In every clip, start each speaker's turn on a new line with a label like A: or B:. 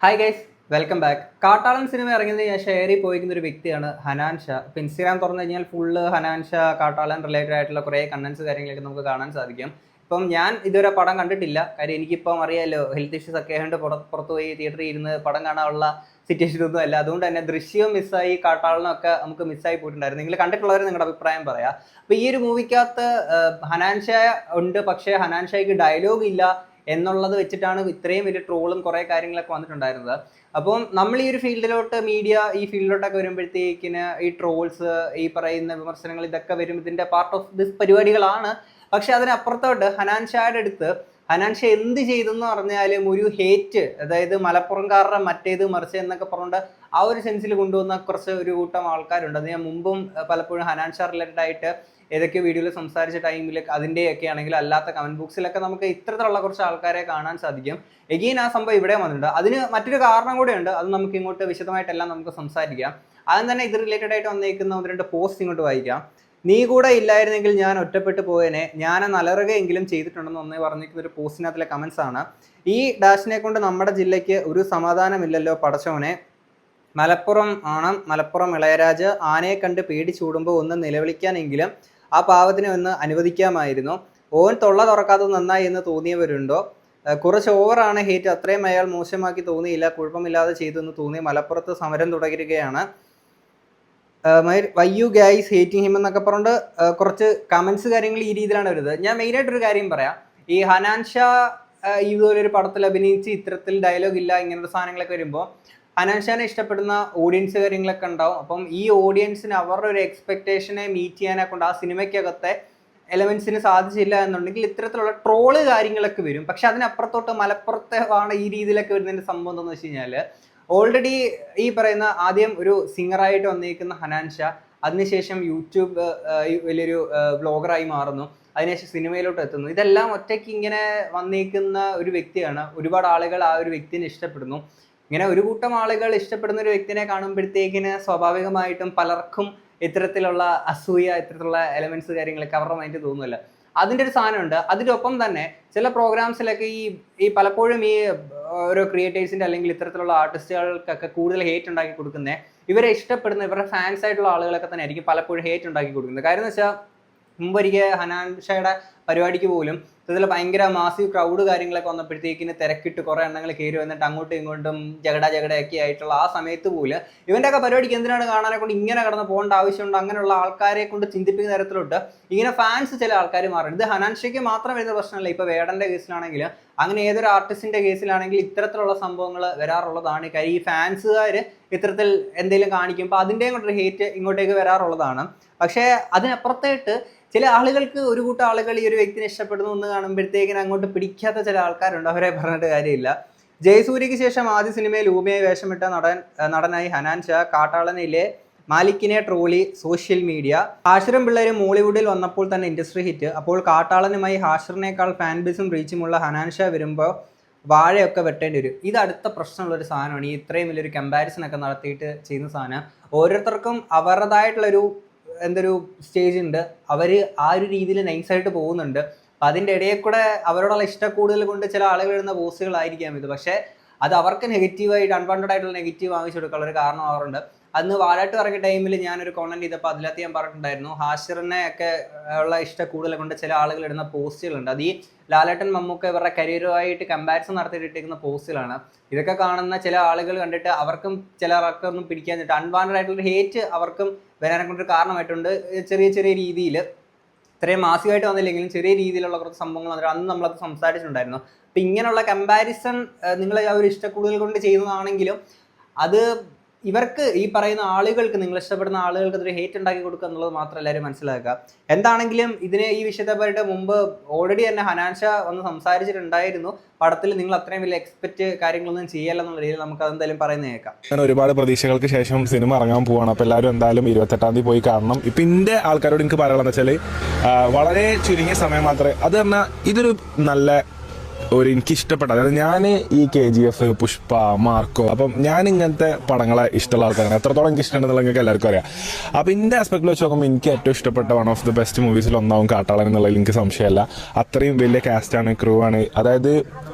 A: Hi guys, welcome back. കാട്ടാളൻ cinema ഇറങ്ങിയതിന് ശേഷം ഏറി പോയിരിക്കുന്ന ഒരു വ്യക്തിയാണ് ഹനാൻ ഷാ. ഇപ്പം ഇൻസ്റ്റാഗ്രാം തുറന്നു കഴിഞ്ഞാൽ ഫുള്ള് ഹനാൻ ഷാ കാട്ടാളൻ റിലേറ്റഡ് ആയിട്ടുള്ള കുറേ കണ്ടൻസ് കാര്യങ്ങളൊക്കെ നമുക്ക് കാണാൻ സാധിക്കും. ഇപ്പം ഞാൻ ഇതുവരെ പടം കണ്ടിട്ടില്ല. കാര്യം എനിക്കിപ്പം അറിയാമല്ലോ, ഹെൽത്ത് ഇഷ്യൂസ് ഒക്കെ ആയതുകൊണ്ട് പുറത്ത് പോയി തിയേറ്ററിൽ ഇരുന്ന് പടം കാണാനുള്ള സിറ്റുവേഷനൊന്നും അല്ല. അതുകൊണ്ട് തന്നെ ദൃശ്യവും മിസ്സായി, കാട്ടാളനൊക്കെ നമുക്ക് മിസ്സായി പോയിട്ടുണ്ടായിരുന്നു. നിങ്ങൾ കണ്ടിട്ടുള്ളവർ നിങ്ങളുടെ അഭിപ്രായം പറയാം. അപ്പോൾ ഈ ഒരു മൂവിക്കകത്ത് ഹനാൻ ഷാ ഉണ്ട്, പക്ഷേ ഹനാൻ ഷായ്ക്ക് ഡയലോഗ് ഇല്ല എന്നുള്ളത് വെച്ചിട്ടാണ് ഇത്രയും വലിയ ട്രോളും കുറേ കാര്യങ്ങളൊക്കെ വന്നിട്ടുണ്ടായിരുന്നത്. അപ്പം നമ്മൾ ഈ ഒരു ഫീൽഡിലോട്ട് ഈ ഫീൽഡിലോട്ടൊക്കെ വരുമ്പോഴത്തേക്കിന് ഈ ട്രോൾസ്, ഈ പറയുന്ന വിമർശനങ്ങൾ, ഇതൊക്കെ വരും, ഇതിൻ്റെ പാർട്ട് ഓഫ് ദിസ് പരിപാടികളാണ്. പക്ഷെ അതിനപ്പുറത്തോട്ട് ഹനാൻ ഷായുടെ അടുത്ത് ഹനാൻ ഷാ എന്ത് ചെയ്തെന്ന് പറഞ്ഞാലും ഒരു ഹേറ്റ്, അതായത് മലപ്പുറംകാരുടെ മറ്റേത് മറിച്ച് എന്നൊക്കെ പറഞ്ഞുകൊണ്ട് ആ ഒരു സെൻസിൽ കൊണ്ടുവന്ന കുറച്ച് ഒരു കൂട്ടം ആൾക്കാരുണ്ട്. അത് ഞാൻ മുമ്പും പലപ്പോഴും ഹനാൻ ഷാ റിലേറ്റഡ് ആയിട്ട് ഏതൊക്കെ വീഡിയോയിൽ സംസാരിച്ച ടൈമിൽ അതിൻ്റെയൊക്കെ ആണെങ്കിൽ അല്ലാത്ത കമൻറ്റ് ബോക്സിലൊക്കെ നമുക്ക് ഇത്തരത്തിലുള്ള കുറച്ച് ആൾക്കാരെ കാണാൻ സാധിക്കും. എഗെയിൻ ആ സംഭവം ഇവിടെ വന്നിട്ടുണ്ട്. അതിന് മറ്റൊരു കാരണം കൂടെയുണ്ട്. അത് നമുക്ക് ഇങ്ങോട്ട് വിശദമായിട്ടെല്ലാം നമുക്ക് സംസാരിക്കാം. ആദ്യം തന്നെ ഇത് റിലേറ്റഡ് ആയിട്ട് വന്നേക്കുന്ന ഒന്ന് രണ്ട് പോസ്റ്റ് ഇങ്ങോട്ട് വായിക്കാം. നീ കൂടെ ഇല്ലായിരുന്നെങ്കിൽ ഞാൻ ഒറ്റപ്പെട്ടു പോയനെ, ഞാൻ നലറുകയെങ്കിലും ചെയ്തിട്ടുണ്ടെന്ന് ഒന്നേ പറഞ്ഞിരിക്കുന്ന ഒരു പോസ്റ്റിനകത്തിലെ കമൻസ് ആണ്. ഈ ഡാഷിനെ കൊണ്ട് നമ്മുടെ ജില്ലയ്ക്ക് ഒരു സമാധാനമില്ലല്ലോ പടച്ചോനെ. മലപ്പുറം ഇളയരാജ് ആനയെ കണ്ട് പേടിച്ചൂടുമ്പോൾ ഒന്ന് നിലവിളിക്കാനെങ്കിലും ആ പാവത്തിനെ ഒന്ന് അനുവദിക്കാമായിരുന്നു. ഓൻ തൊള്ള തുറക്കാത്തത് നന്നായി എന്ന് തോന്നിയവരുണ്ടോ? കുറച്ച് ഓവറാണ് ഹേറ്റ്, അത്രയും അയാൾ മോശമാക്കി തോന്നിയില്ല, കുഴപ്പമില്ലാതെ ചെയ്തു എന്ന് തോന്നി. മലപ്പുറത്ത് സമരം തുടരുകയാണ്. Why you guys hating him എന്നൊക്കെ പറഞ്ഞുകൊണ്ട് കുറച്ച് കമൻസ് കാര്യങ്ങൾ ഈ രീതിയിലാണ് വരുന്നത്. ഞാൻ മെയിനായിട്ടൊരു കാര്യം പറയാം. ഈ ഹനാൻ ഷാ ഇതുപോലൊരു പടത്തിൽ അഭിനയിച്ച് ഇത്തരത്തിൽ ഡയലോഗ് ഇല്ല ഇങ്ങനത്തെ സാധനങ്ങളൊക്കെ വരുമ്പോൾ ഹനാൻ ഷാനെ ഇഷ്ടപ്പെടുന്ന ഓഡിയൻസ് കാര്യങ്ങളൊക്കെ ഉണ്ടാവും. അപ്പം ഈ ഓഡിയൻസിന് അവരുടെ ഒരു എക്സ്പെക്ടേഷനെ മീറ്റ് ചെയ്യാനെ കൊണ്ട് ആ സിനിമയ്ക്കകത്തെ എലമെന്റ്സിന് സാധിച്ചില്ല എന്നുണ്ടെങ്കിൽ ഇത്തരത്തിലുള്ള ട്രോള് കാര്യങ്ങളൊക്കെ വരും. പക്ഷെ അതിനപ്പുറത്തോട്ട് മലപ്പുറത്തെ ആണ് ഈ രീതിയിലൊക്കെ വരുന്നതിൻ്റെ സംഭവം എന്താണെന്ന് വെച്ച് കഴിഞ്ഞാൽ, ഓൾറെഡി ഈ പറയുന്ന ആദ്യം ഒരു സിംഗറായിട്ട് വന്നിരിക്കുന്ന ഹനാൻ ഷാ അതിനുശേഷം യൂട്യൂബ് വലിയൊരു വ്ളോഗറായി മാറുന്നു, അതിനുശേഷം സിനിമയിലോട്ട് എത്തുന്നു. ഇതെല്ലാം ഒറ്റയ്ക്ക് ഇങ്ങനെ വന്നിരിക്കുന്ന ഒരു വ്യക്തിയാണ്. ഒരുപാട് ആളുകൾ ആ ഒരു വ്യക്തിനെ ഇഷ്ടപ്പെടുന്നു. ഇങ്ങനെ ഒരു കൂട്ടം ആളുകൾ ഇഷ്ടപ്പെടുന്ന ഒരു വ്യക്തിനെ കാണുമ്പോഴത്തേക്കിന് സ്വാഭാവികമായിട്ടും പലർക്കും ഇത്തരത്തിലുള്ള അസൂയ, ഇത്തരത്തിലുള്ള എലമെന്റ്സ് കാര്യങ്ങളൊക്കെ അവരുടെ മൈൻഡ് തോന്നുമല്ലോ. അതിൻ്റെ ഒരു സാധനമുണ്ട്. അതിനൊപ്പം തന്നെ ചില പ്രോഗ്രാംസിലൊക്കെ ഈ പലപ്പോഴും ഈ ഓരോ ക്രിയേറ്റേഴ്സിൻ്റെ അല്ലെങ്കിൽ ഇത്തരത്തിലുള്ള ആർട്ടിസ്റ്റുകൾക്കൊക്കെ കൂടുതൽ ഹേറ്റ് ഉണ്ടാക്കി കൊടുക്കുന്നത് ഇവരെ ഇഷ്ടപ്പെടുന്ന ഇവരുടെ ഫാൻസ് ആയിട്ടുള്ള ആളുകളൊക്കെ തന്നെ ആയിരിക്കും പലപ്പോഴും ഹേറ്റ് ഉണ്ടാക്കി കൊടുക്കുന്നത്. കാര്യം എന്ന് വെച്ചാൽ മുമ്പൊരിക്കൽ ഹനാൻ ഷായുടെ പരിപാടിക്ക് പോലും ഇതിൽ ഭയങ്കര മാസീവ് ക്രൗഡ് കാര്യങ്ങളൊക്കെ വന്നപ്പോഴത്തേക്കിന് തിരക്കിട്ട് കുറേ എണ്ണങ്ങൾ കയറി വന്നിട്ട് അങ്ങോട്ടും ഇങ്ങോട്ടും ജഗടയൊക്കെ ആയിട്ടുള്ള ആ സമയത്ത് പോലും ഇവൻ്റെയൊക്കെ പരിപാടിക്ക് എന്തിനാണ് കാണാനെ കൊണ്ട് ഇങ്ങനെ കടന്ന് പോകേണ്ട ആവശ്യമുണ്ട്, അങ്ങനെയുള്ള ആൾക്കാരെ കൊണ്ട് ചിന്തിപ്പിക്കുന്ന തരത്തിലോട്ട് ഇങ്ങനെ ഫാൻസ് ചില ആൾക്കാർ മാറുന്നത്. ഇത് ഹനാൻ ഷായ്ക്ക് മാത്രം വരുന്ന പ്രശ്നമല്ല. ഇപ്പോൾ വേടൻ്റെ കേസിലാണെങ്കിൽ അങ്ങനെ ഏതൊരു ആർട്ടിസ്റ്റിൻ്റെ കേസിലാണെങ്കിൽ ഇത്തരത്തിലുള്ള സംഭവങ്ങൾ വരാറുള്ളതാണ്. കാര്യം ഈ ഫാൻസുകാർ ഇത്തരത്തിൽ എന്തെങ്കിലും കാണിക്കുമ്പോൾ അതിൻ്റെയും കൊണ്ടൊരു ഹേറ്റ് ഇങ്ങോട്ടേക്ക് വരാറുള്ളതാണ്. പക്ഷേ അതിനപ്പുറത്തായിട്ട് ചില ആളുകൾക്ക്, ഒരു കൂട്ടം ആളുകൾ ഈ ഒരു വ്യക്തിനെ ഇഷ്ടപ്പെടുന്നു എന്ന് കാണുമ്പോഴത്തേക്കിന് അങ്ങോട്ട് പിടിക്കാത്ത ചില ആൾക്കാരുണ്ട്. അവരെ പറഞ്ഞിട്ട് കാര്യമില്ല. ജയസൂര്യക്ക് ശേഷം ആദ്യ സിനിമയിൽ ഊമയായി വേഷമിട്ട നടനായി ഹനാൻ ഷാ. കാട്ടാളനിലെ മാലിക്കിനെ ട്രോളി സോഷ്യൽ മീഡിയ. ഹാഷിറും പിള്ളേരും മോളിവുഡിൽ വന്നപ്പോൾ തന്നെ ഇൻഡസ്ട്രി ഹിറ്റ്. അപ്പോൾ കാട്ടാളനുമായി ഹാഷിറിനേക്കാൾ ഫാൻ ബേസും റീച്ചുമുള്ള ഹനാൻ ഷാ വരുമ്പോൾ വാഴയൊക്കെ വെട്ടേണ്ടി വരും. ഇത് അടുത്ത പ്രശ്നമുള്ളൊരു സാധനമാണ്. ഈ ഇത്രയും വലിയൊരു കമ്പാരിസൺ ഒക്കെ നടത്തിയിട്ട് ചെയ്യുന്ന സാധനം. ഓരോരുത്തർക്കും അവരുടേതായിട്ടുള്ളൊരു എന്തൊരു സ്റ്റേജ് ഉണ്ട്. അവർ ആ ഒരു രീതിയിൽ നൈസായിട്ട് പോകുന്നുണ്ട്. അപ്പം അതിൻ്റെ ഇടയിൽ കൂടെ അവരോടുള്ള ഇഷ്ടക്കൂടുതൽ കൊണ്ട് ചില ആളുകൾ ഇടുന്ന പോസ്റ്റുകളായിരിക്കാം ഇത്. പക്ഷേ അത് അവർക്ക് നെഗറ്റീവായിട്ട് അൺവാണ്ടഡ് ആയിട്ടുള്ള നെഗറ്റീവ് വാങ്ങിച്ചു കൊടുക്കാനുള്ള ഒരു കാരണം ആവാറുണ്ട്. അന്ന് വാഴാട്ട് ഇറങ്ങിയ ടൈമിൽ ഞാനൊരു കോണ്ടന്റ് ചെയ്തപ്പോൾ അതിനകത്ത് ഞാൻ പറഞ്ഞിട്ടുണ്ടായിരുന്നു, ഹാഷിറിനെ ഒക്കെ ഉള്ള ഇഷ്ടക്കൂടുതൽ കൊണ്ട് ചില ആളുകൾ ഇടുന്ന പോസ്റ്റുകളുണ്ട്. അത് ഈ ലാലേട്ടൻ, മമ്മൂക്ക ഇവരുടെ കരിയറുമായിട്ട് കമ്പാരിസൺ നടത്തിയിട്ടിരിക്കുന്ന പോസ്റ്റുകളാണ്. ഇതൊക്കെ കാണുന്ന ചില ആളുകൾ കണ്ടിട്ട് അവർക്കും ചിലർക്കൊന്നും പിടിക്കാഞ്ഞിട്ട് അൺവാണ്ടഡ് ആയിട്ടുള്ള ഹേറ്റ് അവർക്കും വരാനെ കൊണ്ടൊരു കാരണമായിട്ടുണ്ട്. ചെറിയ ചെറിയ രീതിയിൽ, ഇത്രയും മാസികമായിട്ട് വന്നില്ലെങ്കിലും ചെറിയ രീതിയിലുള്ള കുറച്ച് സംഭവങ്ങൾ വന്നിട്ട് അന്ന് നമ്മളത് സംസാരിച്ചിട്ടുണ്ടായിരുന്നു. അപ്പം ഇങ്ങനെയുള്ള കമ്പാരിസൺ നിങ്ങൾ ആ ഒരു ഇഷ്ടക്കൂടുതൽ കൊണ്ട് ചെയ്യുന്നതാണെങ്കിലും അത് ഇവർക്ക്, ഈ പറയുന്ന ആളുകൾക്ക്, നിങ്ങൾ ഇഷ്ടപ്പെടുന്ന ആളുകൾക്ക് അതൊരു ഹേറ്റ് ഉണ്ടാക്കി കൊടുക്കുക എന്നുള്ളത് മാത്രം എല്ലാവരും മനസ്സിലാക്കുക. എന്താണെങ്കിലും ഈ വിഷയത്തെ പറ്റി മുമ്പ് ഓൾറെഡി തന്നെ ഹനാൻ ഷാ ഒന്ന് സംസാരിച്ചിട്ടുണ്ടായിരുന്നു. പടത്തിൽ നിങ്ങൾ അത്രയും വലിയ എക്സ്പെക്റ്റ് കാര്യങ്ങളൊന്നും ചെയ്യല്ല എന്നുള്ള രീതിയിൽ നമുക്ക് അതെന്തായാലും പറയുന്നത് കേൾക്കാം.
B: ഞാൻ ഒരുപാട് പ്രതീക്ഷകൾക്ക് ശേഷം സിനിമ ഇറങ്ങാൻ പോവാണ്. അപ്പോൾ എല്ലാവരും എന്തായാലും 28-ാം തീയതി പോയി കാണണം. ഇപ്പം എൻ്റെ ആൾക്കാരോട് എനിക്ക് പറയാനുള്ളത് വെച്ചാൽ വളരെ ചുരുങ്ങിയ സമയം മാത്രമേ, അത് പറഞ്ഞാൽ ഇതൊരു നല്ല എനിക്ക് ഇഷ്ടപ്പെട്ട, അതായത് ഞാൻ ഈ KGF, പുഷ്പ, മാർക്കോ, അപ്പം ഞാൻ ഇങ്ങനത്തെ പടങ്ങളെ ഇഷ്ടമുള്ള ആൾക്കാരാണ്. എത്രത്തോളം എനിക്ക് ഇഷ്ടമുണ്ടെന്നുള്ള നിങ്ങൾക്ക് എല്ലാവർക്കും അറിയാം. അപ്പം എൻ്റെ ആസ്പെക്റ്റിൽ വെച്ച് നോക്കുമ്പോൾ എനിക്ക് ഏറ്റവും ഇഷ്ടപ്പെട്ട വൺ ഓഫ് ദി ബെസ്റ്റ് മൂവീസിൽ ഒന്നാവും കാട്ടാളൻ എന്നുള്ളതിൽ എനിക്ക് സംശയമല്ല. അത്രയും വലിയ കാസ്റ്റാണ്, ക്രൂ ആണ്. അതായത്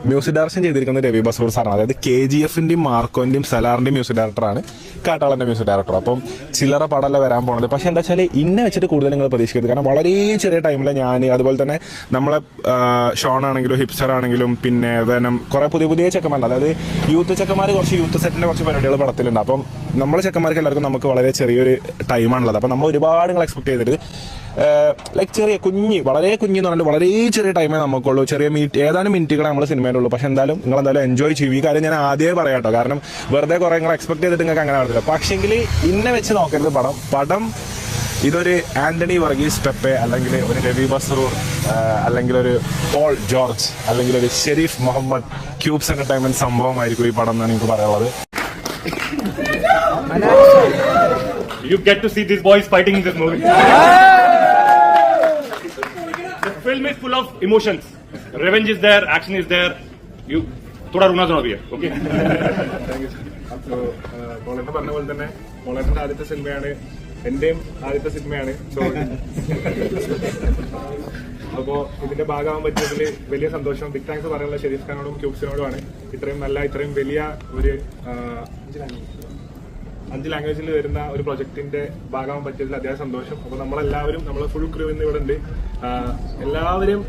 B: മ്യൂസിക് ഡയറക്ഷൻ ചെയ്തിരിക്കുന്നത് രവി ബസൂർ സാറാണ്. അതായത് KGF-ന്റെയും മാർക്കോന്റെയും സലാറിന്റെയും മ്യൂസിക് ഡയറക്ടറാണ് കാട്ടാളന്റെ മ്യൂസിക് ഡയറക്ടർ. അപ്പം ചില്ലറ പടമല്ല വരാൻ പോണത്. പക്ഷെ എന്താ വെച്ചാൽ ഇന്നെ വെച്ചിട്ട് കൂടുതൽ നിങ്ങൾ പ്രതീക്ഷിക്കരുത്. കാരണം വളരെ ചെറിയ ടൈമിൽ ഞാൻ, അതുപോലെ തന്നെ നമ്മളെ ഷോൺ ആണെങ്കിലും ഹിപ്സ്റ്റർ ആണെങ്കിലും പിന്നെ കുറെ പുതിയ ചെക്കന്മാരുണ്ട്. അതായത് യൂത്ത് ചെക്കന്മാർ കുറച്ച് യൂത്ത് സെറ്റിന്റെ കുറച്ച് പരിപാടികൾ പടത്തിലുണ്ട്. അപ്പം നമ്മളെ ചെക്കന്മാർക്ക് എല്ലാവർക്കും നമുക്ക് വളരെ ചെറിയൊരു ടൈമാണുള്ളത്. അപ്പം നമ്മൾ ഒരുപാട് നിങ്ങൾ എക്സ്പെക്ട് ചെയ്തിട്ട് ലൈക്ക് ചെറിയ വളരെ കുഞ്ഞെന്ന് പറഞ്ഞാൽ വളരെ ചെറിയ ടൈമേ നമുക്കുള്ളൂ. ഏതാനും മിനിറ്റുകളെ നമ്മൾ സിനിമയിലുള്ളൂ. പക്ഷെ എന്തായാലും നിങ്ങൾ എന്തായാലും എൻജോയ് ചെയ്യും. ഈ കാര്യം ഞാൻ ആദ്യമേ പറയാം കേട്ടോ. കാരണം വെറുതെ കുറെ നിങ്ങൾ എക്സ്പെക്ട് ചെയ്തിട്ട് നിങ്ങൾക്ക് അങ്ങനെ നടത്തില്ല. പക്ഷെങ്കിൽ ഇന്നെ വെച്ച് നോക്കരുത് പടം ഇതൊരു ആന്റണി വർഗീസ് പെപ്പെ, അല്ലെങ്കിൽ ഒരു രവി ബസൂർ, അല്ലെങ്കിൽ ഒരു പോൾ ജോർജ്, അല്ലെങ്കിൽ ഒരു ഷെരീഫ് മുഹമ്മദ് ക്യൂബ്സ് എന്റർടൈൻമെന്റ് സംഭവമായിരിക്കും ഈ പടം എന്നാണ് എനിക്ക് പറയാനുള്ളത്.
C: You get to see these boys fighting in this movie. The film is full of emotions. Revenge is there, action is there. You thoda runa jana bhi hai, okay?
B: So, മോളേട്ടൻ പറഞ്ഞ പോലെ തന്നെ മോളേട്ടൻ്റെ ആദ്യത്തെ സിനിമയാണ്, എന്റെയും ആദ്യത്തെ സിനിമയാണ്. സോ അപ്പോൾ ഇതിന്റെ ഭാഗമാകാൻ പറ്റിയതിൽ വലിയ സന്തോഷം. ബിഗ് താങ്ക്സ് പറയാനുള്ള ഷെരീഫ് ഖാനോടും ക്യൂബ്സിനോടുമാണ്. ഇത്രയും വലിയ ഒരു 5 ലാംഗ്വേജിൽ വരുന്ന ഒരു പ്രൊജക്ടിന്റെ ഭാഗമാകാൻ പറ്റിയതിൽ അത്യാവശ്യം സന്തോഷം. അപ്പോൾ നമ്മളെ ഫുൾ ക്രൂ ഇന്ന് ഇവിടെ ഉണ്ട്. എല്ലാവരും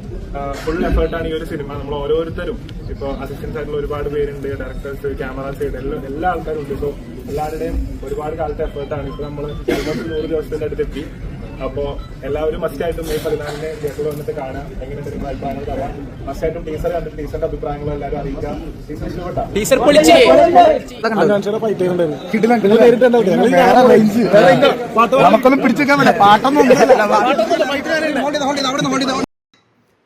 B: ഫുൾ എഫേർട്ടാണ് ഈ ഒരു സിനിമ. നമ്മൾ ഓരോരുത്തരും ഇപ്പോൾ അസിസ്റ്റൻസ് ആയിട്ടുള്ള ഒരുപാട് പേരുണ്ട്, ഡയറക്ടേഴ്സ്, ക്യാമറ സൈഡ്, എല്ലാ ആൾക്കാരും ഉണ്ട്. ഇപ്പോൾ എല്ലാവരുടെയും ഒരുപാട് കാലത്തെ എഫേർട്ടാണ്. ഇപ്പോൾ നമ്മൾ 100 ദിവസത്തിന്റെ അടുത്തെത്തി. അപ്പോൾ എല്ലാവരും മസ്റ്റായിട്ടും May 14 തിയേറ്ററിൽ വന്നിട്ട് കാണാം. എങ്ങനെയുണ്ട് നിങ്ങളുടെ അഭിപ്രായങ്ങൾ പറയാം. മസ്റ്റായിട്ടും ടീച്ചർ കണ്ടിട്ട് ടീച്ചറിന്റെ അഭിപ്രായങ്ങൾ എല്ലാവരും അറിയിക്കാം. ടീച്ചർ ഇഷ്ടപ്പെട്ടാ?
D: നമുക്കൊന്നും പിടിച്ചേക്കാൻ പറ്റില്ല. പാട്ടൊന്നും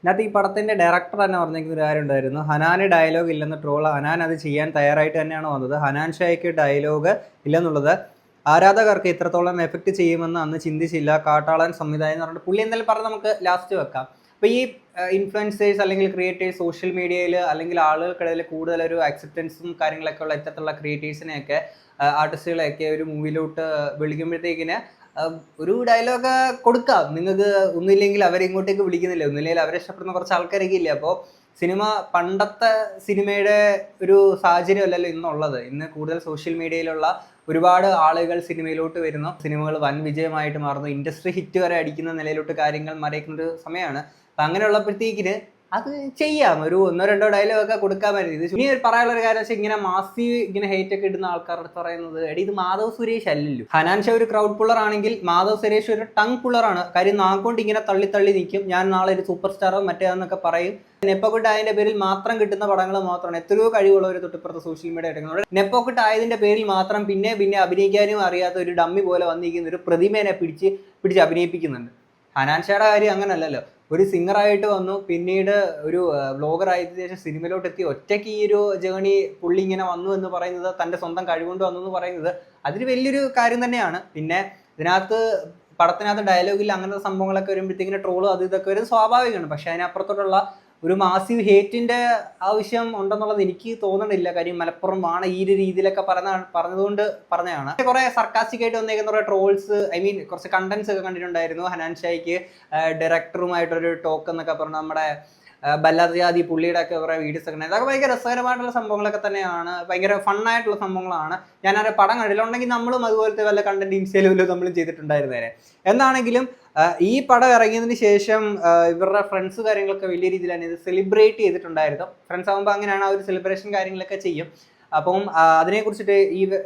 A: ഇതിനകത്ത് ഈ പടത്തിന്റെ ഡയറക്ടർ തന്നെ പറഞ്ഞിരിക്കുന്ന ഒരു കാര്യം ഉണ്ടായിരുന്നു. ഹനാന് ഡയലോഗ് ഇല്ലെന്ന് ട്രോള്. ഹനാൻ അത് ചെയ്യാൻ തയ്യാറായിട്ട് തന്നെയാണ് വന്നത്. ഹനാൻ ഷായ്ക്ക് ഡയലോഗ് ഇല്ലെന്നുള്ളത് ആരാധകർക്ക് ഇത്രത്തോളം എഫക്റ്റ് ചെയ്യുമെന്ന് അന്ന് ചിന്തിച്ചില്ല. കാട്ടാളൻ സംവിധാനം എന്ന് പറഞ്ഞിട്ട് പുള്ളി എന്തായാലും പറഞ്ഞ് നമുക്ക് ലാസ്റ്റ് വെക്കാം. അപ്പോൾ ഈ ഇൻഫ്ലുവൻസേഴ്സ് അല്ലെങ്കിൽ ക്രിയേറ്റേഴ്സ് സോഷ്യൽ മീഡിയയിൽ അല്ലെങ്കിൽ ആളുകൾക്കിടയിൽ കൂടുതലൊരു അക്സെപ്റ്റൻസും കാര്യങ്ങളൊക്കെ ഉള്ള ഇത്തരത്തിലുള്ള ക്രിയേറ്റേഴ്സിനെയൊക്കെ ആർട്ടിസ്റ്റുകളെയൊക്കെ ഒരു മൂവിയിലോട്ട് വിളിക്കുമ്പോഴത്തേക്കിന് ഒരു ഡയലോഗ് കൊടുക്കാം. നിങ്ങൾക്ക് ഒന്നുമില്ലെങ്കിൽ അവരെ ഇങ്ങോട്ടേക്ക് വിളിക്കുന്നില്ല, ഒന്നുമില്ലെങ്കിൽ അവരെ ഇഷ്ടപ്പെടുന്ന കുറച്ച് ആൾക്കാരൊക്കെ ഇല്ലേ. അപ്പോൾ സിനിമ പണ്ടത്തെ സിനിമയുടെ ഒരു സാഹചര്യം അല്ലല്ലോ ഇന്നുള്ളത്. ഇന്ന് കൂടുതൽ സോഷ്യൽ മീഡിയയിലുള്ള ഒരുപാട് ആളുകൾ സിനിമയിലോട്ട് വരുന്നു. സിനിമകൾ വൻ വിജയമായിട്ട് മാറുന്നു. ഇൻഡസ്ട്രി ഹിറ്റ് വരെ അടിക്കുന്ന നിലയിലോട്ട് കാര്യങ്ങൾ മറിയിക്കുന്ന ഒരു സമയമാണ്. അപ്പം അങ്ങനെയുള്ളപ്പോഴത്തേക്കിന് അത് ചെയ്യാം. ഒരു 1-2 ഡയലോഗൊക്കെ കൊടുക്കാമായിരുന്നു. ഇത് ഇനി പറയാനുള്ള ഒരു കാര്യം വെച്ചാൽ ഇങ്ങനെ ഇങ്ങനെ ഹേറ്റ് ഒക്കെ ഇടുന്ന ആൾക്കാരുടെ അടുത്ത് പറയുന്നത്, എടി ഇത് മാധവ് സുരേഷ് അല്ലല്ലോ. ഹനാൻ ഷാ ഒരു ക്രൗഡ് പുള്ളർ ആണെങ്കിൽ മാധവ് സുരേഷ് ഒരു ടങ് പുള്ളറാണ്. കാര്യം നാക്കൊണ്ട് ഇങ്ങനെ തള്ളി നിൽക്കും. ഞാൻ നാളെ ഒരു സൂപ്പർ സ്റ്റാറോ മറ്റേതെന്നൊക്കെ പറയും. നെപ്പോക്കിട്ട് ആയതിന്റെ പേരിൽ മാത്രം കിട്ടുന്ന പടങ്ങൾ മാത്രമാണ്. എത്രയോ കഴിവുള്ളവർ തൊട്ടിപ്പുറത്ത് സോഷ്യൽ മീഡിയ എടുക്കുന്നത്. നെപ്പോക്കിട്ട് ആയതിന്റെ പേരിൽ മാത്രം പിന്നെ അഭിനയിക്കാനും അറിയാത്ത ഒരു ഡമ്മി പോലെ വന്നിരിക്കുന്ന ഒരു പ്രതിമേനെ പിടിച്ച് അഭിനയിപ്പിക്കുന്നുണ്ട്. ഹനാൻ ഷായുടെ കാര്യം അങ്ങനല്ലല്ലോ. ഒരു സിംഗറായിട്ട് വന്നു, പിന്നീട് ഒരു വ്ലോഗർ ആയതിനു ശേഷം സിനിമയിലോട്ട് എത്തി. ഒറ്റയ്ക്ക് ഈ ഒരു ജേണി പുള്ളി ഇങ്ങനെ വന്നു എന്ന് പറയുന്നത്, തൻ്റെ സ്വന്തം കഴിവുകൊണ്ട് വന്നു എന്ന് പറയുന്നത് അതൊരു വലിയൊരു കാര്യം തന്നെയാണ്. പിന്നെ പടത്തിനകത്ത് ഡയലോഗിൽ അങ്ങനത്തെ സംഭവങ്ങളൊക്കെ വരുമ്പോഴത്തേക്കിന് ട്രോളും അത് ഇതൊക്കെ വരുന്നത് സ്വാഭാവികമാണ്. പക്ഷെ അതിനപ്പുറത്തോട്ടുള്ള ഒരു മാസീവ് ഹേറ്റിന്റെ ആവശ്യം ഉണ്ടെന്നുള്ളത് എനിക്ക് തോന്നണില്ല. കാര്യം മലപ്പുറം ആണ് ഈ ഒരു രീതിയിലൊക്കെ പറഞ്ഞതുകൊണ്ട് പറഞ്ഞതാണ്. കുറെ സർക്കാസ്റ്റിക് ആയിട്ട് വന്നേക്കുന്ന കുറെ ട്രോൾസ്, കുറച്ച് കണ്ടന്റ്സ് ഒക്കെ കണ്ടിട്ടുണ്ടായിരുന്നു. ഹനാൻ ഷായ്ക്ക് ഡയറക്ടറുമായിട്ടൊരു ടോക്ക് എന്നൊക്കെ പറഞ്ഞു. നമ്മുടെ ബല്ലാജാതി പുള്ളിയുടെ ഒക്കെ കുറെ വീഡിയോസ് ഒക്കെ ഉണ്ട്. അതൊക്കെ ഭയങ്കര രസകരമായിട്ടുള്ള സംഭവങ്ങളൊക്കെ തന്നെയാണ്. ഭയങ്കര ഫണ്ണായിട്ടുള്ള സംഭവങ്ങളാണ്. ഞാനൊരു പടം കണ്ടിട്ടുണ്ടെങ്കിൽ നമ്മളും അതുപോലത്തെ വല്ല കണ്ടന്റ് ഇൻസ്റ്റയിലും നമ്മളും ചെയ്തിട്ടുണ്ടായിരുന്നേനെ. എന്താണെങ്കിലും ഈ പടം ഇറങ്ങിയതിന് ശേഷം ഇവരുടെ ഫ്രണ്ട്സ് കാര്യങ്ങളൊക്കെ വലിയ രീതിയിൽ തന്നെ ഇത് സെലിബ്രേറ്റ് ചെയ്തിട്ടുണ്ടായിരുന്നു. ഫ്രണ്ട്സ് ആകുമ്പോൾ അങ്ങനെയാണ് ആ ഒരു സെലിബ്രേഷൻ കാര്യങ്ങളൊക്കെ ചെയ്യും. അപ്പം അതിനെക്കുറിച്ചിട്ട്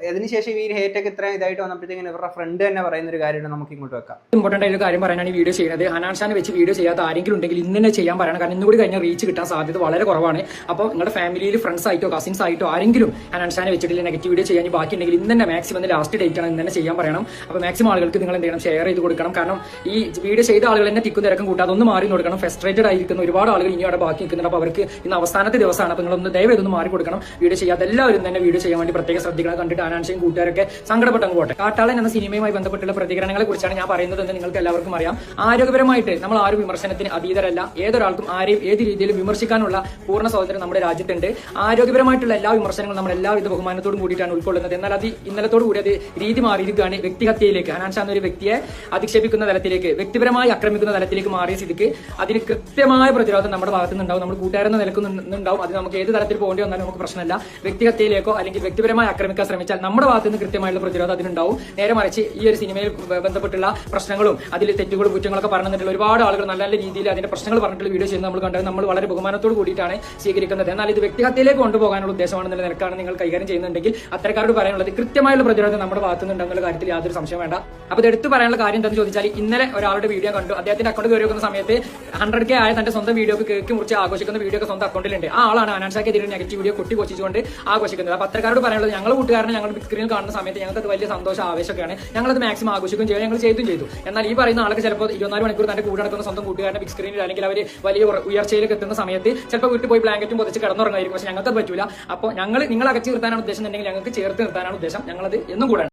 A: അതിനുശേഷം ഈ ഹേറ്റൊക്കെ ഇത്രയും ഇതായിട്ട് വന്നപ്പോഴത്തേക്കും ഇവരുടെ ഫ്രണ്ട് തന്നെ പറയുന്ന ഒരു കാര്യമാണ്. നമുക്ക് ഇങ്ങോട്ട് വെക്കാം.
E: ഇമ്പോർട്ടന്റ് ആയിട്ട് ഒരു കാര്യം പറയാനാണ് ഈ വീഡിയോ ചെയ്യുന്നത്. ഹനാൻ ഷാനെ വെച്ച് വീഡിയോ ചെയ്യാത്ത ആരെങ്കിലും ഉണ്ടെങ്കിൽ ഇന്ന് തന്നെ ചെയ്യാൻ പറയണം. കാരണം ഇന്നുകൂടി കഴിഞ്ഞാൽ റീച്ച് കിട്ടാൻ സാധ്യത വളരെ കുറവാണ്. അപ്പോൾ നിങ്ങളുടെ ഫാമിലിയിൽ ഫ്രണ്ട്സ് ആയിട്ടോ കസിൻസ് ആയിട്ടോ ആരെങ്കിലും ഹനാൻ ഷാനെ വെച്ചിട്ടില്ല നെഗറ്റീവ് വീഡിയോ ചെയ്യാൻ ബാക്കി ഉണ്ടെങ്കിൽ ഇന്ന് തന്നെ മാക്സിമം ലാസ്റ്റ് ഡേറ്റ് ആണ് ഇന്ന് തന്നെ ചെയ്യാൻ പറയണം. അപ്പോൾ മാക്സിമം ആളുകൾക്ക് നിങ്ങൾ എന്ത് ചെയ്യണം, ഷെയർ ചെയ്ത് കൊടുക്കണം. കാരണം ഈ വീഡിയോ ചെയ്ത ആളുകൾ തന്നെ തിക്കും തിരക്കും കൂട്ടാതെ ഒന്ന് മാറി കൊടുക്കണം. ഫ്രസ്ട്രേറ്റഡ് ആയിരിക്കുന്ന ഒരുപാട് ആളുകൾ ഇനി അവിടെ ബാക്കി നിൽക്കുന്നുണ്ട്. അപ്പോൾ അവർക്ക് ഇന്ന് അവസാനത്തെ ദിവസമാണ്. അപ്പോൾ നിങ്ങളൊന്ന് ദയവേതൊന്ന് മാറി കൊടുക്കണം. വീഡിയോ ചെയ്യാത്ത എല്ലാവരും എല്ലാവരും തന്നെ വീഡിയോ ചെയ്യാൻ വേണ്ടി പ്രത്യേകം ശ്രദ്ധിക്കണം. കണ്ടിട്ട് ഹനാൻഷയും കൂട്ടുകാരൊക്കെ സങ്കടപ്പെട്ടങ്ങ് പോട്ടെ. കാട്ടാളൻ എന്ന സിനിമയുമായി ബന്ധപ്പെട്ടുള്ള പ്രതികരണങ്ങളെ കുറിച്ചാണ് ഞാൻ പറയുന്നതെന്ന് നിങ്ങൾക്ക് എല്ലാവർക്കും അറിയാം. ആരോഗ്യപരമായിട്ട് നമ്മൾ ആരും വിമർശനത്തിന് അതീതരല്ല. ഏതൊരാൾക്കും ആരെയും ഏത് രീതിയിലും വിമർശിക്കാനുള്ള പൂർണ്ണ സ്വാതന്ത്ര്യം നമ്മുടെ രാജ്യത്തുണ്ട്. ആരോഗ്യപരമായിട്ടുള്ള എല്ലാ വിമർശനങ്ങളും നമ്മൾ എല്ലാവിധ ബഹുമാനത്തോടും കൂടിയിട്ടാണ് ഉൾക്കൊള്ളുന്നത്. എന്നാൽ അത് ഇന്നലത്തോടു കൂടി അത് രീതി മാറിയിരിക്കുകയാണ്. വ്യക്തിഹത്യയിലേക്ക്, ഹനാൻഷ എന്നൊരു വ്യക്തിയെ അധിക്ഷേപിക്കുന്ന തലത്തിലേക്ക്, വ്യക്തിപരമായി ആക്രമിക്കുന്ന തലത്തിലേക്ക് മാറിയ സ്ഥിതിക്ക് അതിന് കൃത്യമായ പ്രതിരോധം നമ്മുടെ ഭാഗത്തു നിന്നുണ്ടാവും. നമ്മൾ കൂട്ടുകാരെന്ന നിലക്കുന്നുണ്ടാവും. അത് നമുക്ക് ഏത് തരത്തിൽ പോകേണ്ടി വന്നാലും നമുക്ക് പ്രശ്നമില്ല. വ്യക്തിഹത്യയിലേക്കോ അല്ലെങ്കിൽ വ്യക്തിപരമായി ആക്രമിക്കാൻ ശ്രമിച്ചാൽ നമ്മുടെ ഭാഗത്ത് നിന്ന് കൃത്യമായുള്ള പ്രതിരോധം അതിനുണ്ടാവും. നേരെ മറിച്ച് ഈ ഒരു സിനിമയിൽ ബന്ധപ്പെട്ടുള്ള പ്രശ്നങ്ങളും അതിൽ തെറ്റുകളും കുറ്റങ്ങളൊക്കെ പറഞ്ഞിട്ടുള്ള ഒരുപാട് ആളുകൾ നല്ല നല്ല രീതിയിൽ അതിന്റെ പ്രശ്നങ്ങൾ പറഞ്ഞിട്ടുള്ള വീഡിയോ ചെയ്യുന്നത് നമ്മൾ കണ്ടത് നമ്മൾ വളരെ ബഹുമാനത്തോട് കൂടിയിട്ടാണ് സ്വീകരിക്കുന്നത്. എന്നാൽ ഇത് വ്യക്തിഹത്യയിലേക്ക് കൊണ്ടുപോകാനുള്ള ഉദ്ദേശമാണെന്നുള്ള നിലക്കാണ് നിങ്ങൾ കൈകാര്യം ചെയ്യുന്നുണ്ടെങ്കിൽ അത്തരക്കാരോട് പറയാനുള്ളത് കൃത്യമായുള്ള പ്രതിരോധം നമ്മുടെ ഭാഗത്ത് നിന്നുണ്ടെന്നുള്ള കാര്യത്തിൽ യാതൊരു സംശയം വേണ്ട. അപ്പോൾ ഇത് എടുത്തു പറയാനുള്ള കാര്യം എന്താണെന്ന് ചോദിച്ചാൽ, ഇന്നലെ ഒരാളുടെ വീഡിയോ കണ്ടു. അദ്ദേഹത്തിന്റെ അക്കൗണ്ട് കയറി വെക്കുന്ന സമയത്ത് 100K ആയ തന്റെ സ്വന്തം വീഡിയോക്ക് കേക്ക് മുറിച്ച് ആഘോഷിക്കുന്ന വീഡിയോ ഒക്കെ സ്വന്തം അക്കൗണ്ടിലുണ്ട്. ആ ആളാണ് ഹനാൻഷയ്ക്കെതിരെ നെഗറ്റീവ് വീഡിയോ കൊട്ടിക്കൊച്ചിച്ചുകൊണ്ട് ആഘോഷിക്കുന്നത്. അപ്പോൾ അത്തരക്കാരോട് പറയാനുള്ളത്, ഞങ്ങൾ കൂട്ടുകാരനെ ഞങ്ങൾ ബിഗ് സ്ക്രീനിൽ കാണുന്ന സമയത്ത് ഞങ്ങൾക്ക് അത് വലിയ സന്തോഷം ആവേശമൊക്കെയാണ്. ഞങ്ങളത് മാക്സിമം ആഘോഷിക്കുകയും ചെയ്യും, ഞങ്ങൾ ചെയ്തു. എന്നാൽ ഈ പറയുന്ന ആൾക്ക് ചിലപ്പോൾ 24 മണിക്കൂർ തന്റെ കൂടെ നടക്കുന്ന സ്വന്തം കൂട്ടുകാരനെ ബിഗ് സ്ക്രീനിൽ അല്ലെങ്കിൽ അവർ വലിയ ഉയർച്ചയിലേക്ക് എത്തുന്ന സമയത്ത് ചിലപ്പോൾ വീട്ടിൽ പോയി ബ്ലാങ്കറ്റും പൊതിച്ച് കിടന്നുറങ്ങായിരിക്കും. പക്ഷേ ഞങ്ങൾക്ക് പറ്റൂല. അപ്പോൾ നിങ്ങൾ അകറ്റി നിർത്താനാണ് ഉദ്ദേശം എന്നുണ്ടെങ്കിൽ ഞങ്ങൾക്ക് ചേർത്ത് നിർത്താനാണ് ഉദ്ദേശം. ഞങ്ങളത് എന്നും കൂടെ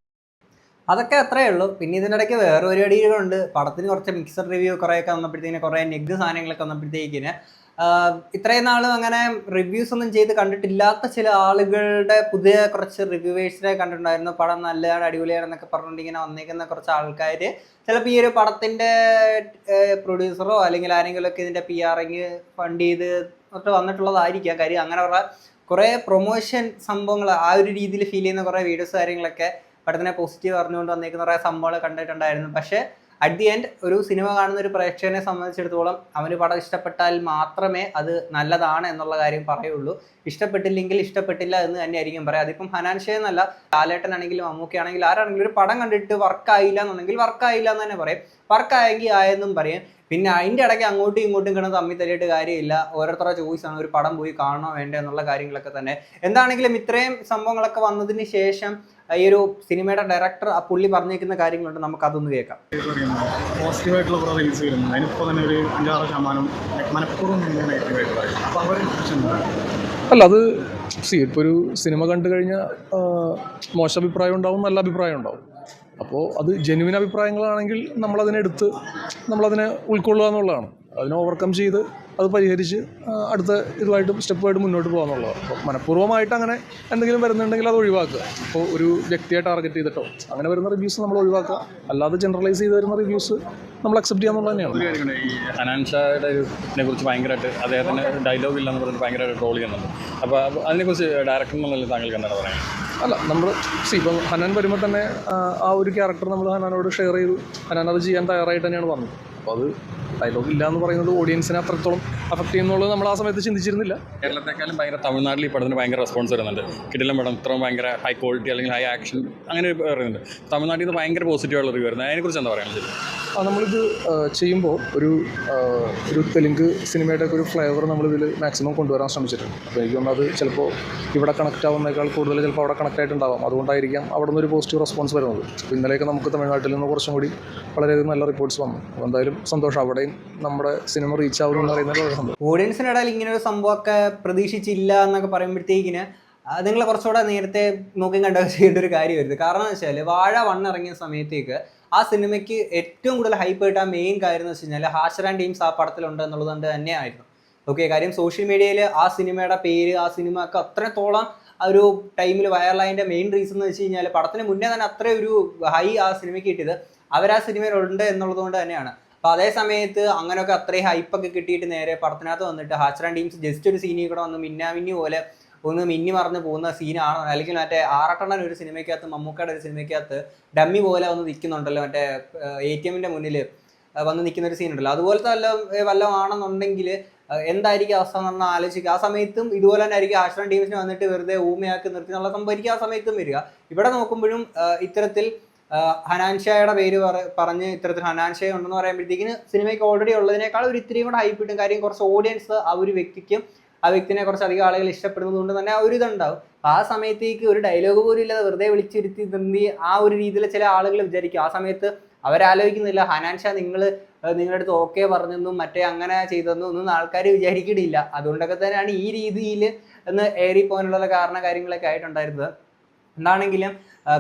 A: അതൊക്കെ അത്രേ ഉള്ളൂ. പിന്നെ ഇതിനിടയ്ക്ക് വേറെ പരിപാടികളുണ്ട്. പടത്തിന് കുറച്ച് മിക്സഡ് റിവ്യൂ കുറേയൊക്കെ വന്നപ്പോഴത്തേക്കിന് കുറേ നെഗ് സാധനങ്ങളൊക്കെ വന്നപ്പോഴത്തേക്കിന് ഇത്രയും നാളും അങ്ങനെ റിവ്യൂസ് ഒന്നും ചെയ്ത് കണ്ടിട്ടില്ലാത്ത ചില ആളുകളുടെ പുതിയ കുറച്ച് റിവ്യൂവേഴ്സിനെ കണ്ടിട്ടുണ്ടായിരുന്നു. പടം നല്ലതാണ്, അടിപൊളിയാണെന്നൊക്കെ പറഞ്ഞുകൊണ്ട് ഇങ്ങനെ വന്നേക്കുന്ന കുറച്ച് ആൾക്കാർ ചിലപ്പോൾ ഈ ഒരു പടത്തിൻ്റെ പ്രൊഡ്യൂസറോ അല്ലെങ്കിൽ ആരെങ്കിലുമൊക്കെ ഇതിൻ്റെ PR ഫണ്ട് ചെയ്ത് ഒക്കെ വന്നിട്ടുള്ളതായിരിക്കാം. കാര്യം അങ്ങനെ കുറേ പ്രൊമോഷൻ സംഭവങ്ങൾ ആ ഒരു രീതിയിൽ ഫീൽ ചെയ്യുന്ന കുറേ വീഡിയോസ് കാര്യങ്ങളൊക്കെ പടത്തിനെ പോസിറ്റീവ് പറഞ്ഞുകൊണ്ട് വന്നേക്കുന്ന കുറേ സംഭവങ്ങൾ കണ്ടിട്ടുണ്ടായിരുന്നു. പക്ഷേ അറ്റ് ദി എൻഡ് ഒരു സിനിമ കാണുന്ന ഒരു പ്രേക്ഷകനെ സംബന്ധിച്ചിടത്തോളം അവന് പടം ഇഷ്ടപ്പെട്ടാൽ മാത്രമേ അത് നല്ലതാണ് എന്നുള്ള കാര്യം പറയുള്ളൂ. ഇഷ്ടപ്പെട്ടില്ലെങ്കിൽ ഇഷ്ടപ്പെട്ടില്ല എന്ന് തന്നെയായിരിക്കും പറയാം. അതിപ്പം ഹനാൻഷ എന്നല്ല, ലാലേട്ടനാണെങ്കിലും മമ്മൂക്കയാണെങ്കിലും ആരാണെങ്കിലും ഒരു പടം കണ്ടിട്ട് വർക്കായില്ല എന്നുണ്ടെങ്കിൽ വർക്കായില്ല എന്ന് തന്നെ പറയും, വർക്കായെങ്കിൽ ആയെന്നും പറയും. പിന്നെ അതിൻ്റെ ഇടയ്ക്ക് അങ്ങോട്ടും ഇങ്ങോട്ടും കിടന്ന് തമ്മിൽ തല്ലിയിട്ട് കാര്യമില്ല. ഓരോരുത്തരുടെ ചോയ്സാണ് ഒരു പടം പോയി കാണണോ വേണ്ടേ എന്നുള്ള കാര്യങ്ങളൊക്കെ തന്നെ. എന്താണെങ്കിലും ഇത്രയും സംഭവങ്ങളൊക്കെ വന്നതിന് ശേഷം ഈ ഒരു സിനിമയുടെ ഡയറക്ടർ ആ പുള്ളി പറഞ്ഞിരിക്കുന്ന കാര്യങ്ങളുണ്ട്, നമുക്ക് അതൊന്ന് കേൾക്കാം.
D: പോസിറ്റീവായിട്ടുള്ള കുറേ റീൽസ് വരുന്നത് അതിനിപ്പോൾ തന്നെ ഒരു 5-6% മനഃപൂർവ്വം നെഗറ്റീവായിട്ട് പറയും. അപ്പോൾ അവർ
F: അല്ല, അത് ഇപ്പോൾ ഒരു സിനിമ കണ്ടു കഴിഞ്ഞാൽ മോശം അഭിപ്രായം ഉണ്ടാവും, നല്ല അഭിപ്രായം ഉണ്ടാവും. അപ്പോൾ അത് ജെന്യുവിൻ അഭിപ്രായങ്ങളാണെങ്കിൽ നമ്മളതിനെ ഉൾക്കൊള്ളുക എന്നുള്ളതാണ്. അതിനെ ഓവർകം ചെയ്ത് അത് പരിഹരിച്ച് അടുത്ത ഇതുമായിട്ട് സ്റ്റെപ്പുമായിട്ട് മുന്നോട്ട് പോകാന്നുള്ളതാണ്. അപ്പോൾ മനഃപൂർവ്വമായിട്ട് അങ്ങനെ എന്തെങ്കിലും വരുന്നുണ്ടെങ്കിൽ അത് ഒഴിവാക്കുക. ഇപ്പോൾ ഒരു വ്യക്തിയെ ടാർഗറ്റ് ചെയ്തിട്ടോ അങ്ങനെ വരുന്ന റിവ്യൂസ് നമ്മൾ ഒഴിവാക്കുക. അല്ലാതെ ജനറലൈസ് ചെയ്ത് വരുന്ന റിവ്യൂസ് നമ്മൾ അക്സെപ്റ്റ് ചെയ്യാന്നുള്ളത് തന്നെയാണ്.
G: ഈ ഹനാൻഷയുടെ കുറിച്ച് ഭയങ്കരമായിട്ട് അദ്ദേഹത്തിന് ഡയലോഗ് ഇല്ലെന്ന് പറഞ്ഞിട്ട് ഭയങ്കരമായിട്ട് ട്രോൾ ചെയ്യുന്നുണ്ട്. അപ്പോൾ അതിനെക്കുറിച്ച് ഡയറക്ടർ എന്നുള്ള താങ്കൾക്ക് എന്താണ് പറയുന്നത്?
F: അല്ല, നമ്മൾ ഇപ്പം ഹനാൻ വരുമ്പോൾ തന്നെ ആ ഒരു ക്യാരക്ടർ നമ്മൾ ഹനാനോട് ഷെയർ ചെയ്തു. ഹനാൻ അത് ചെയ്യാൻ തയ്യാറായിട്ട് തന്നെയാണ് പറഞ്ഞത്. അപ്പോൾ അത് ഡയലോഗ് ഇല്ല എന്ന് പറയുന്നത് ഓഡിയൻസിനെ അത്രത്തോളം അഫക്റ്റ് ചെയ്യുന്നുള്ളത് നമ്മൾ ആ സമയത്ത് ചിന്തിച്ചിരുന്നില്ല.
G: കേരളത്തെക്കാളും ഭയങ്കര തമിഴ്നാട്ടിൽ ഈ പടത്തിന് ഭയങ്കര റെസ്പോൺസ് വരുന്നുണ്ട്. കിടിലം പടം, ഇത്രയും ഭയങ്കര ഹൈ ക്വാളിറ്റി അല്ലെങ്കിൽ ഹൈ ആക്ഷൻ അങ്ങനെ പറയുന്നുണ്ട്. തമിഴ്നാട്ടിൽ നിന്ന് ഭയങ്കര പോസിറ്റീവായുള്ള റിവ്യൂ വരുന്നത്. അതിനെക്കുറിച്ച് എന്താ പറയുക?
F: നമ്മളിത് ചെയ്യുമ്പോൾ ഒരു തെലുങ്ക് സിനിമയുടെ ഒക്കെ ഒരു ഫ്ലേവർ നമ്മളിതിൽ മാക്സിമം കൊണ്ടുവരാൻ ശ്രമിച്ചിട്ടുണ്ട്. അപ്പോൾ എനിക്ക് തോന്നുന്നത് അത് ചിലപ്പോൾ ഇവിടെ കണക്റ്റ് ആവുന്നേക്കാൾ കൂടുതൽ ചിലപ്പോൾ അവിടെ കണക്റ്റ് ആയിട്ടുണ്ടാകും. അതുകൊണ്ടായിരിക്കാം അവിടെ നിന്നൊരു പോസിറ്റീവ് റെസ്പോൺസ് വരുന്നത്. അപ്പോൾ ഇന്നലെയൊക്കെ നമുക്ക് തമിഴ്നാട്ടിൽ നിന്ന് കുറച്ചും കൂടി വളരെയധികം നല്ല റിപ്പോർട്ട്സ് വന്നു. അപ്പോൾ എന്തായാലും സന്തോഷം, അവിടെയും നമ്മുടെ സിനിമ റീച്ച് ആവുമെന്ന് പറയുന്നത് വളരെ സന്തോഷം.
A: ഓഡിയൻസിനിടയിൽ ഇങ്ങനെ ഒരു സംഭവമൊക്കെ പ്രതീക്ഷിച്ചില്ല എന്നൊക്കെ പറയുമ്പോഴത്തേക്കിന് നിങ്ങൾ കുറച്ചുകൂടെ നേരത്തെ നോക്കി കണ്ടൊക്കെ ചെയ്യേണ്ട ഒരു കാര്യമായിരുന്നു. കാരണം എന്ന് വെച്ചാൽ വാഴ 1 ഇറങ്ങിയ സമയത്തേക്ക് ആ സിനിമയ്ക്ക് ഏറ്റവും കൂടുതൽ ഹൈപ്പ് കിട്ടാൻ മെയിൻ കാര്യം എന്ന് വെച്ച് കഴിഞ്ഞാൽ ഹാഷർ ആൻഡ് ടീംസ് ആ പടത്തിലുണ്ട് എന്നുള്ളത് കൊണ്ട് തന്നെയായിരുന്നു. ഓക്കെ, കാര്യം സോഷ്യൽ മീഡിയയിൽ ആ സിനിമയുടെ പേര്, ആ സിനിമ ഒക്കെ അത്രത്തോളം ആ ഒരു ടൈമിൽ വൈറലായതിൻ്റെ മെയിൻ റീസൺ എന്ന് വെച്ച് കഴിഞ്ഞാൽ പടത്തിന് മുന്നേ തന്നെ അത്ര ഒരു ഹൈ ആ സിനിമയ്ക്ക് കിട്ടിയത് അവർ ആ സിനിമയിലുണ്ട് എന്നുള്ളത് കൊണ്ട് തന്നെയാണ്. അപ്പോൾ അതേ സമയത്ത് അങ്ങനെയൊക്കെ അത്രയും ഹൈപ്പൊക്കെ കിട്ടിയിട്ട് നേരെ പടത്തിനകത്ത് വന്നിട്ട് ഹാഷർ ആൻഡ് ടീംസ് ജസ്റ്റ് ഒരു സീനിൽ കൂടെ വന്ന് മിന്നാമിന്നി പോലെ ഒന്ന് മിന്നി മറന്ന് പോകുന്ന സീനാണോ, അല്ലെങ്കിൽ മറ്റേ ആറട്ടണ്ണൻ ഒരു സിനിമയ്ക്കകത്ത്, മമ്മൂക്കയുടെ ഒരു സിനിമയ്ക്കകത്ത് ഡമ്മി പോലെ വന്ന് നിൽക്കുന്നുണ്ടല്ലോ, മറ്റേ ATM-ന്റെ മുന്നിൽ വന്ന് നിൽക്കുന്ന ഒരു സീനുണ്ടല്ലോ, അതുപോലത്തെ വല്ലതും ആണെന്നുണ്ടെങ്കിൽ എന്തായിരിക്കും അവസ്ഥ എന്ന് പറഞ്ഞാൽ ആലോചിക്കുക. ആ സമയത്തും ഇതുപോലെ തന്നെ ആയിരിക്കും ഹാഷർ ആൻഡ് ടീംസിന് വന്നിട്ട് വെറുതെ ഊമയാക്കി നിർത്തി എന്നുള്ള സംഭവിക്കുക ആ സമയത്തും വരിക. ഇവിടെ നോക്കുമ്പോഴും ഇത്തരത്തിൽ ഹനാൻഷയുടെ പേര് പറഞ്ഞ് ഇത്തരത്തിൽ ഹനാൻഷ ഉണ്ടെന്ന് പറയുമ്പോഴത്തേക്കിന് സിനിമയ്ക്ക് ഓൾറെഡി ഉള്ളതിനേക്കാൾ ഒരു ഇത്തിരിയും കൂടെ ഹൈപ്പ് കിട്ടും. കാര്യം കുറച്ച് ഓഡിയൻസ് ആ ഒരു വ്യക്തിക്കും ആ വ്യക്തിനെ കുറച്ച് അധികം ആളുകൾ ഇഷ്ടപ്പെടുന്നത് കൊണ്ട് തന്നെ ആ ഒരു ഇതുണ്ടാവും. ആ സമയത്തേക്ക് ഒരു ഡയലോഗ് പോലും ഇല്ലാതെ വെറുതെ വിളിച്ചിരുത്തി നിർത്തി ആ ഒരു രീതിയിൽ ചില ആളുകൾ വിചാരിക്കും. ആ സമയത്ത് അവരാലോചിക്കുന്നില്ല ഹനാൻഷ നിങ്ങളുടെ അടുത്ത് ഓക്കെ പറഞ്ഞെന്നും മറ്റേ അങ്ങനെ ചെയ്തെന്നും ഒന്നും ആൾക്കാർ വിചാരിക്കണില്ല. അതുകൊണ്ടൊക്കെ തന്നെയാണ് ഈ രീതിയിൽ എന്ന് ഏറി പോകാനുള്ള കാര്യങ്ങളൊക്കെ ആയിട്ടുണ്ടായിരുന്നത്. എന്താണെങ്കിലും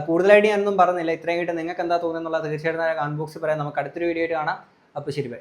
A: കൂടുതലായിട്ട് ഞാനൊന്നും പറഞ്ഞില്ല. ഇത്രയും ആയിട്ട് നിങ്ങൾക്ക് എന്താ തോന്നുന്നുള്ളത് തീർച്ചയായിട്ടും കമന്റ് ബോക്സിൽ പറയാം. നമുക്ക് അടുത്തൊരു വീഡിയോ ആയിട്ട് കാണാം. അപ്പോൾ ശരി, ബൈ.